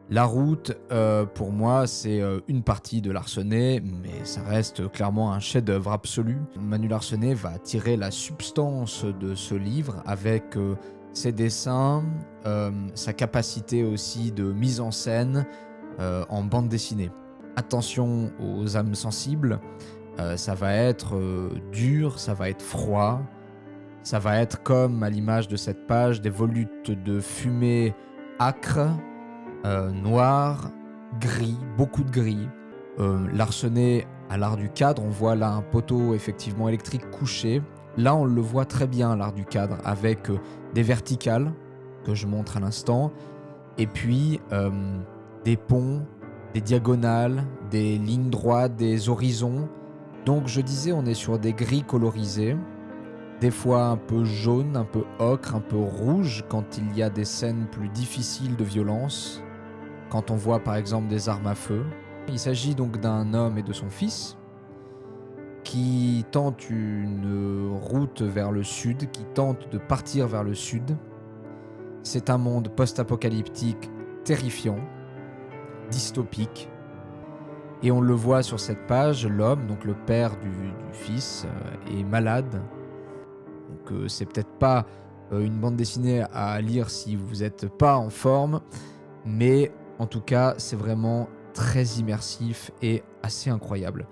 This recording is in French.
La route, pour moi, c'est, une partie de Larsenet, mais ça reste clairement un chef-d'œuvre absolu. Manu Larsenet va tirer la substance de ce livre avec, ses dessins, sa capacité aussi de mise en scène, en bande dessinée. Attention aux âmes sensibles, ça va être, dur, ça va être froid, ça va être comme à l'image de cette page, des volutes de fumée âcre, noir, gris, beaucoup de gris. Larsenet à l'art du cadre, on voit là un poteau effectivement électrique couché. Là, on le voit très bien, l'art du cadre, avec des verticales que je montre à l'instant, et puis des ponts, des diagonales, des lignes droites, des horizons. Donc je disais, on est sur des gris colorisés, des fois un peu jaune, un peu ocre, un peu rouge quand il y a des scènes plus difficiles de violence, quand on voit par exemple des armes à feu. Il s'agit donc d'un homme et de son fils qui tentent une route vers le sud, qui tentent de partir vers le sud. C'est un monde post-apocalyptique terrifiant, dystopique, et on le voit sur cette page, l'homme, donc le père du fils, est malade. Donc c'est peut-être pas une bande dessinée à lire si vous n'êtes pas en forme, mais en tout cas, c'est vraiment très immersif et assez incroyable.